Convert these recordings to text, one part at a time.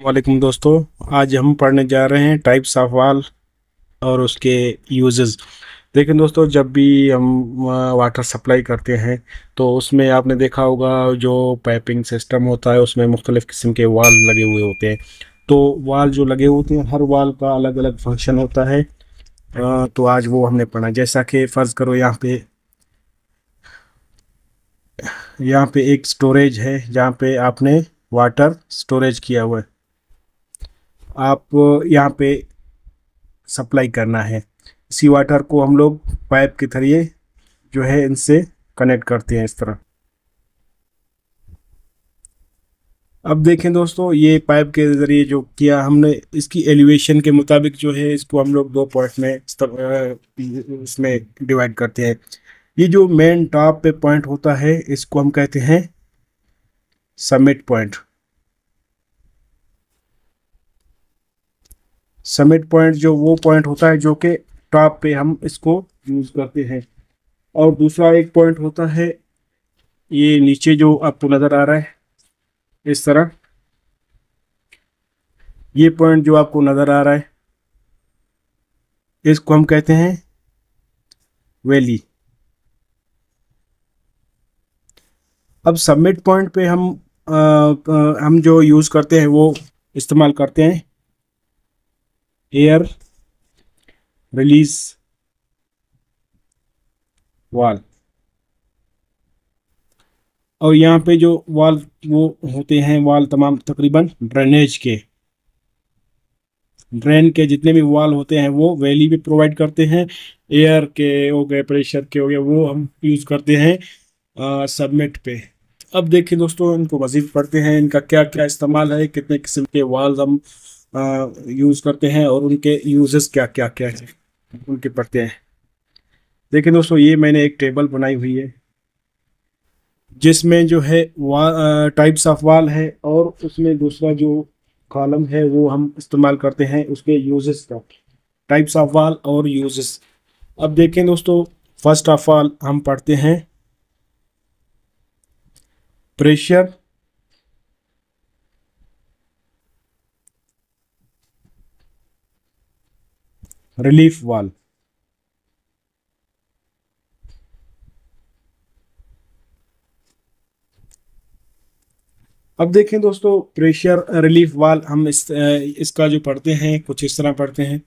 वालेकुम दोस्तों। आज हम पढ़ने जा रहे हैं टाइप्स ऑफ वाल और उसके यूजेस। देखें दोस्तों, जब भी हम वाटर सप्लाई करते हैं तो उसमें आपने देखा होगा जो पाइपिंग सिस्टम होता है उसमें मुख्तलिफ़ किस्म के वाल लगे हुए होते हैं। तो वाल जो लगे होते हैं हर वाल का अलग अलग फंक्शन होता है। तो आज वो हमने पढ़ा। जैसा कि फ़र्ज़ करो यहाँ पे एक स्टोरेज है जहाँ पे आपने वाटर स्टोरेज किया हुआ है। आप यहाँ पे सप्लाई करना है। इसी वाटर को हम लोग पाइप के जरिए जो है इनसे कनेक्ट करते हैं इस तरह। अब देखें दोस्तों, ये पाइप के ज़रिए जो किया हमने, इसकी एलिवेशन के मुताबिक जो है इसको हम लोग दो पॉइंट में इसमें डिवाइड करते हैं। ये जो मेन टॉप पे पॉइंट होता है इसको हम कहते हैं समिट पॉइंट। समिट पॉइंट जो वो पॉइंट होता है जो कि टॉप पे हम इसको यूज़ करते हैं। और दूसरा एक पॉइंट होता है ये नीचे जो आपको नज़र आ रहा है इस तरह। ये पॉइंट जो आपको नज़र आ रहा है इसको हम कहते हैं वैली। अब सबमिट पॉइंट पे हम जो यूज़ करते हैं वो इस्तेमाल करते हैं एयर रिलीज वाल। और यहाँ पे जो वाल वो होते हैं वाल तमाम तकरीबन ड्रेन के जितने भी वाल होते हैं वो वैली भी प्रोवाइड करते हैं। एयर के हो गए, प्रेशर के हो गए, वो हम यूज़ करते हैं सबमिट पे। अब देखिए दोस्तों, इनको मज़ीद पढ़ते हैं, इनका क्या क्या इस्तेमाल है, कितने किस्म के वाल्व हम यूज़ करते हैं और उनके यूजेस क्या क्या क्या है उनके पढ़ते हैं। देखिए दोस्तों, ये मैंने एक टेबल बनाई हुई है जिसमें जो है टाइप्स ऑफ वाल है और उसमें दूसरा जो कॉलम है वो हम इस्तेमाल करते हैं उसके यूजेस का। टाइप्स ऑफ वाल और यूजेस। अब देखें दोस्तों, फर्स्ट ऑफ ऑल हम पढ़ते हैं प्रेशर रिलीफ वाल। अब देखें दोस्तों, प्रेशर रिलीफ वाल हम इसका जो पढ़ते हैं कुछ इस तरह पढ़ते हैं।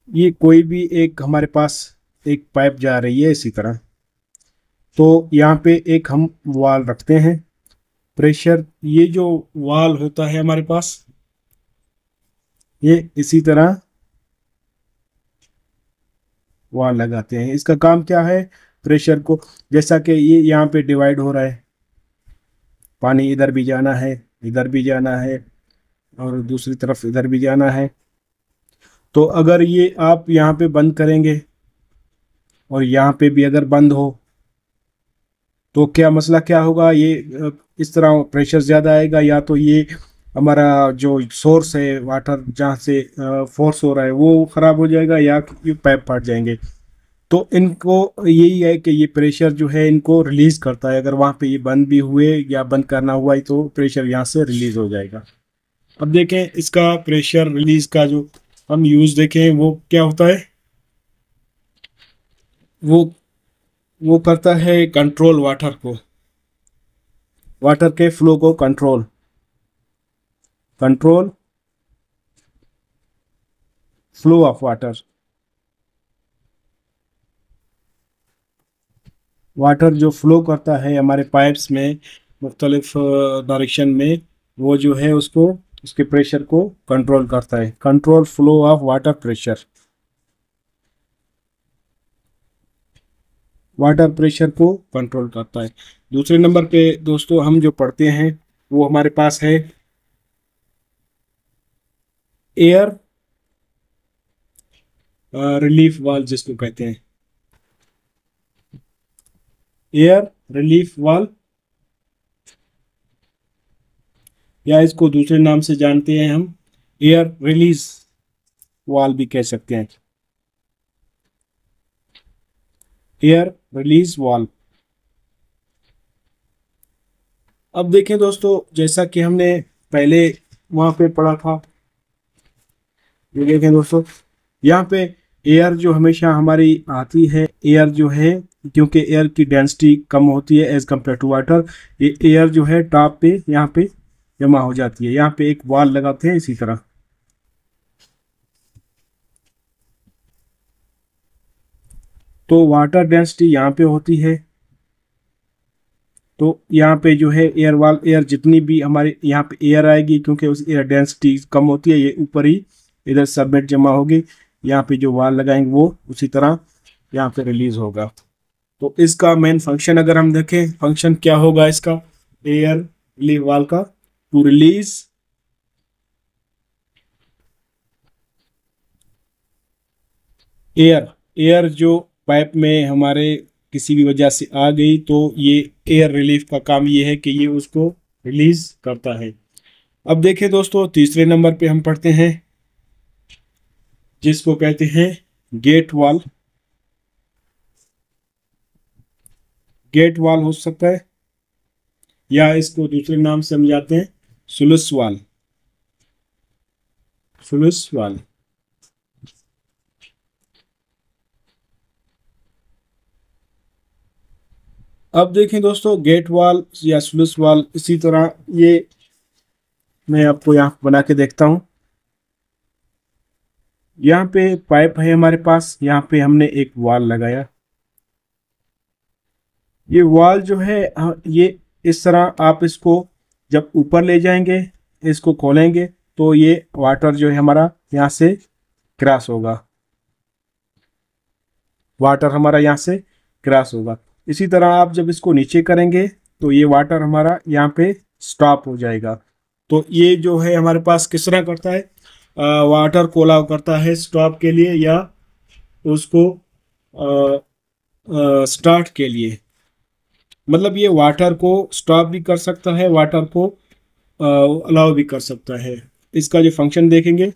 ये कोई भी एक हमारे पास एक पाइप जा रही है इसी तरह, तो यहाँ पे एक हम वाल रखते हैं प्रेशर। ये जो वाल होता है हमारे पास ये इसी तरह वाल लगाते हैं। इसका काम क्या है, प्रेशर को, जैसा कि ये यहाँ पे डिवाइड हो रहा है, पानी इधर भी जाना है, इधर भी जाना है और दूसरी तरफ इधर भी जाना है। तो अगर ये आप यहाँ पे बंद करेंगे और यहाँ पे भी अगर बंद हो तो क्या मसला क्या होगा, ये इस तरह प्रेशर ज़्यादा आएगा, या तो ये हमारा जो सोर्स है वाटर जहाँ से फोर्स हो रहा है वो ख़राब हो जाएगा या ये पाइप फट जाएंगे। तो इनको यही है कि ये प्रेशर जो है इनको रिलीज़ करता है। अगर वहाँ पे ये बंद भी हुए या बंद करना हुआ है तो प्रेशर यहाँ से रिलीज़ हो जाएगा। अब देखें इसका प्रेशर रिलीज़ का जो हम यूज़ देखें वो क्या होता है, वो वो करता है कंट्रोल वाटर को, वाटर के फ्लो को control control flow of water. Water जो फ्लो करता है हमारे पाइप्स में मुख्तलिफ डायरेक्शन में, वो जो है उसको उसके प्रेशर को कंट्रोल करता है। Control flow of water pressure, water pressure को कंट्रोल करता है। दूसरे नंबर पे दोस्तों हम जो पढ़ते हैं वो हमारे पास है एयर रिलीफ वाल्व, जिसको कहते हैं एयर रिलीफ वाल्व, या इसको दूसरे नाम से जानते हैं हम एयर रिलीज वाल्व भी कह सकते हैं। Air release valve. अब देखें दोस्तों, जैसा कि हमने पहले वहां पे पढ़ा था, ये देखें दोस्तों, यहाँ पे एयर जो हमेशा हमारी आती है, एयर जो है, क्योंकि एयर की डेंसिटी कम होती है एज कम्पेयर टू वाटर, ये एयर जो है टॉप पे यहाँ पे जमा हो जाती है। यहाँ पे एक वॉल लगाते हैं इसी तरह, तो वाटर डेंसिटी यहाँ पे होती है। तो यहाँ पे जो है एयर वॉल, एयर जितनी भी हमारे यहाँ पे एयर आएगी, क्योंकि उस एयर डेंसिटी कम होती है, ये ऊपर ही इधर सबमिट जमा होगी, यहाँ पे जो वॉल लगाएंगे वो उसी तरह यहाँ पे रिलीज होगा। तो इसका मेन फंक्शन अगर हम देखें, फंक्शन क्या होगा इसका, एयर रिलीव वाल्व का, टू रिलीज एयर, एयर जो पाइप में हमारे किसी भी वजह से आ गई, तो ये एयर रिलीफ का काम ये है कि ये उसको रिलीज करता है। अब देखें दोस्तों, तीसरे नंबर पे हम पढ़ते हैं जिसको कहते हैं गेट वाल। गेट वाल हो सकता है, या इसको दूसरे नाम से हम जाते हैं सुलुस वाल, सुलुस वाल। अब देखें दोस्तों, गेट वाल या स्लुइस वाल इसी तरह, ये मैं आपको यहाँ बना के देखता हूँ। यहाँ पे पाइप है हमारे पास, यहाँ पे हमने एक वाल लगाया। ये वाल जो है ये इस तरह आप इसको जब ऊपर ले जाएंगे, इसको खोलेंगे, तो ये वाटर जो है हमारा यहाँ से क्रॉस होगा, वाटर हमारा यहाँ से क्रॉस होगा। इसी तरह आप जब इसको नीचे करेंगे तो ये वाटर हमारा यहाँ पे स्टॉप हो जाएगा। तो ये जो है हमारे पास किस तरह करता है, वाटर को अलाउ करता है स्टॉप के लिए या उसको स्टार्ट के लिए, मतलब ये वाटर को स्टॉप भी कर सकता है, वाटर को अलाउ भी कर सकता है। इसका जो फंक्शन देखेंगे,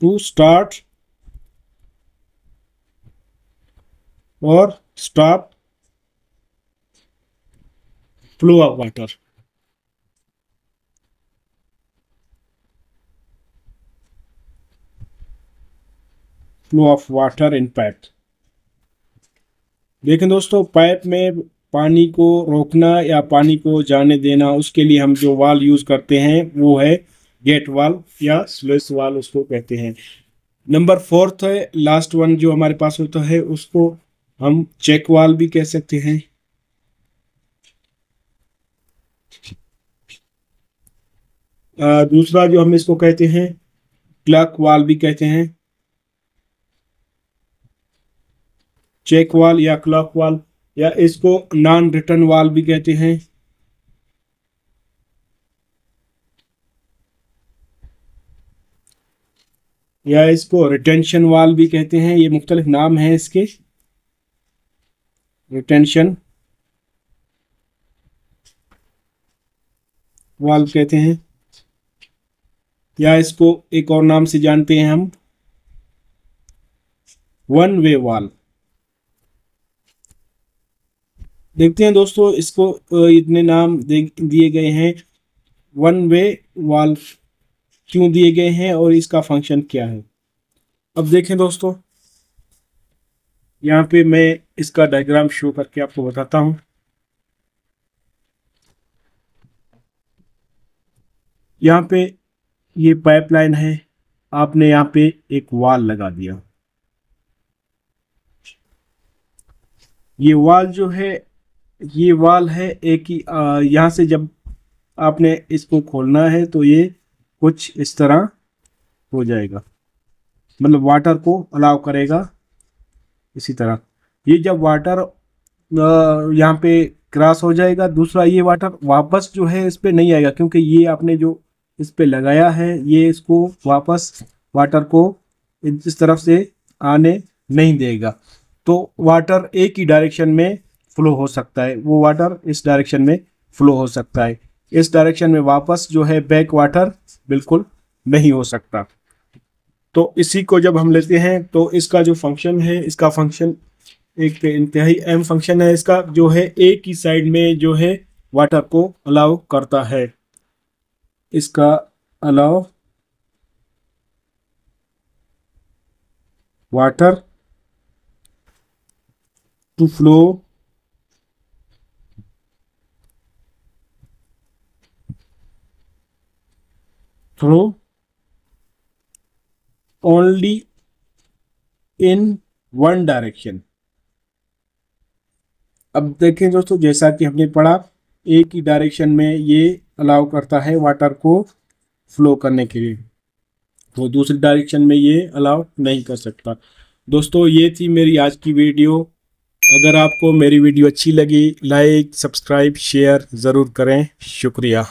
टू स्टार्ट और stop flow of water. Flow of water in pipe. देखें दोस्तों, पाइप में पानी को रोकना या पानी को जाने देना, उसके लिए हम जो वाल यूज करते हैं वो है गेट वाल या स्लुइस वाल उसको कहते हैं। नंबर फोर्थ है, लास्ट वन जो हमारे पास होता है, उसको हम चेक वाल भी कह सकते हैं। दूसरा जो हम इसको कहते हैं क्लॉक वाल भी कहते हैं, चेक वाल या क्लॉक वाल, या इसको नॉन रिटर्न वाल भी कहते हैं। या इसको रिटेंशन वाल भी कहते हैं, ये मुख्तलिफ नाम हैं इसके, रिटेंशन वाल कहते हैं, या इसको एक और नाम से जानते हैं हम, वन वे वाल। देखते हैं दोस्तों, इसको इतने नाम दिए गए हैं, वन वे वाल क्यों दिए गए हैं और इसका फंक्शन क्या है। अब देखें दोस्तों, यहाँ पे मैं इसका डायग्राम शो करके आपको बताता हूँ। यहाँ पे ये पाइपलाइन है, आपने यहाँ पे एक वाल लगा दिया। ये वाल जो है, ये वाल है एक ही, यहाँ से जब आपने इसको खोलना है तो ये कुछ इस तरह हो जाएगा, मतलब वाटर को अलाउ करेगा। इसी तरह ये जब वाटर यहाँ पे क्रॉस हो जाएगा, दूसरा ये वाटर वापस जो है इस पे नहीं आएगा, क्योंकि ये आपने जो इस पे लगाया है ये इसको वापस वाटर को इस तरफ से आने नहीं देगा। तो वाटर एक ही डायरेक्शन में फ्लो हो सकता है, वो वाटर इस डायरेक्शन में फ्लो हो सकता है, इस डायरेक्शन में वापस जो है बैक वाटर बिल्कुल नहीं हो सकता। तो इसी को जब हम लेते हैं तो इसका जो फंक्शन है, इसका फंक्शन एक इंतहाई अहम फंक्शन है इसका, जो है एक ही साइड में जो है वाटर को अलाउ करता है। इसका allow water to flow through only in one direction. अब देखें दोस्तों, जैसा कि हमने पढ़ा, एक ही डायरेक्शन में ये अलाउ करता है वाटर को फ्लो करने के लिए, तो दूसरी डायरेक्शन में ये अलाउ नहीं कर सकता। दोस्तों, ये थी मेरी आज की वीडियो। अगर आपको मेरी वीडियो अच्छी लगी, लाइक सब्सक्राइब शेयर ज़रूर करें। शुक्रिया।